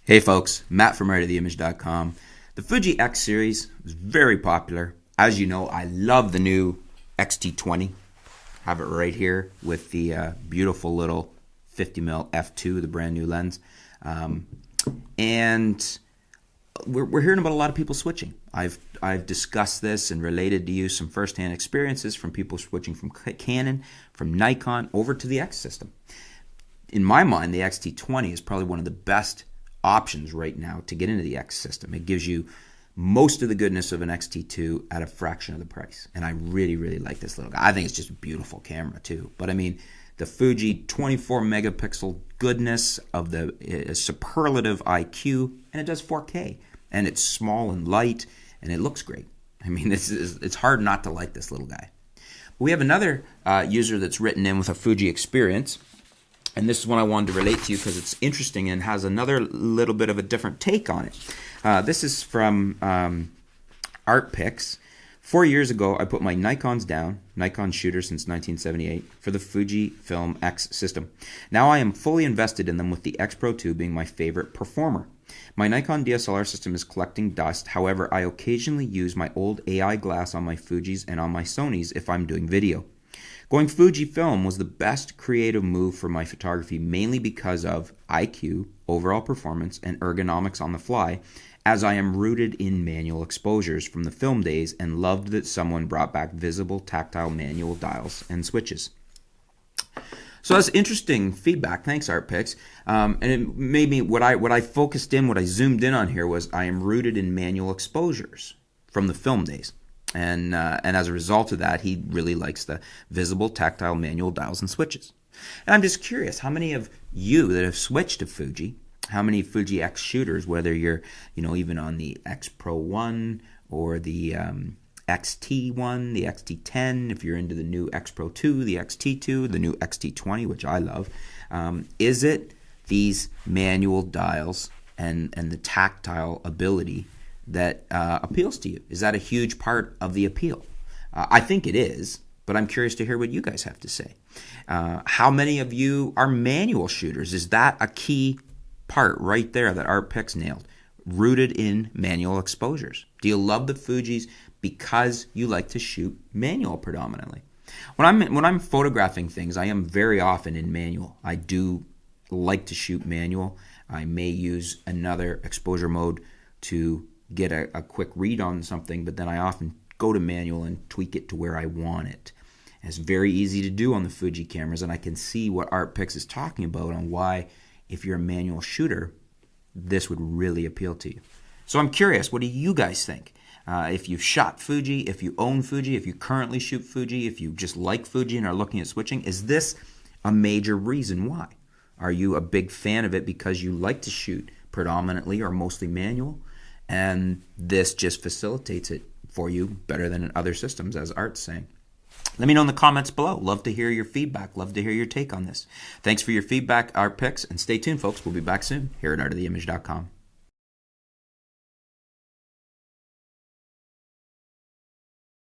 Hey folks, Matt from artoftheimage.com. The Fuji X series is very popular. As you know, I love the new XT20. Have it right here with the beautiful little 50mm f2, the brand new lens. And we're hearing about a lot of people switching. I've discussed this and related to you some firsthand experiences from people switching from Canon, from Nikon, over to the X system. In my mind, the XT20 is probably one of the best options right now to get into the X system. It gives you most of the goodness of an XT2 at a fraction of the price. And I really, really like this little guy. I think it's just a beautiful camera too. But I mean, the Fuji 24 megapixel goodness of the superlative IQ, and it does 4K. And it's small and light, and it looks great. I mean, it's hard not to like this little guy. We have another user that's written in with a Fuji experience. And this is one I wanted to relate to you because it's interesting and has another little bit of a different take on it. This is from Pics. 4 years ago, I put my Nikons down, Nikon shooter since 1978, for the Fujifilm X system. Now I am fully invested in them, with the X Pro 2 being my favorite performer. My Nikon DSLR system is collecting dust. However, I occasionally use my old AI glass on my Fujis and on my Sonys if I'm doing video. Going Fujifilm was the best creative move for my photography, mainly because of IQ, overall performance, and ergonomics on the fly, as I am rooted in manual exposures from the film days and loved that someone brought back visible tactile manual dials and switches. So that's interesting feedback. Thanks, Pics. And it made me, what I focused in, what I zoomed in on here was I am rooted in manual exposures from the film days. And as a result of that, he really likes the visible tactile manual dials and switches. And I'm just curious, how many of you that have switched to Fuji, how many Fuji X shooters, whether you're, even on the X Pro 1 or the XT1, the XT10, if you're into the new X Pro 2, the XT2, the new XT20, which I love, is it these manual dials and the tactile ability that appeals to you? Is that a huge part of the appeal? I think it is, but I'm curious to hear what you guys have to say. How many of you are manual shooters? Is that a key part right there that Pics nailed? Rooted in manual exposures. Do you love the Fujis because you like to shoot manual predominantly? When I'm photographing things, I am very often in manual. I do like to shoot manual. I may use another exposure mode to get a quick read on something, but then I often go to manual and tweak it to where I want it. And it's very easy to do on the Fuji cameras, and I can see what Pics is talking about on why, if you're a manual shooter, this would really appeal to you. So I'm curious, what do you guys think? If you've shot Fuji, if you own Fuji, if you currently shoot Fuji, if you just like Fuji and are looking at switching, is this a major reason why? Are you a big fan of it because you like to shoot predominantly or mostly manual, and this just facilitates it for you better than in other systems, as Art's saying? Let me know in the comments below. Love to hear your feedback. Love to hear your take on this. Thanks for your feedback, Pics, and stay tuned, folks. We'll be back soon here at artoftheimage.com.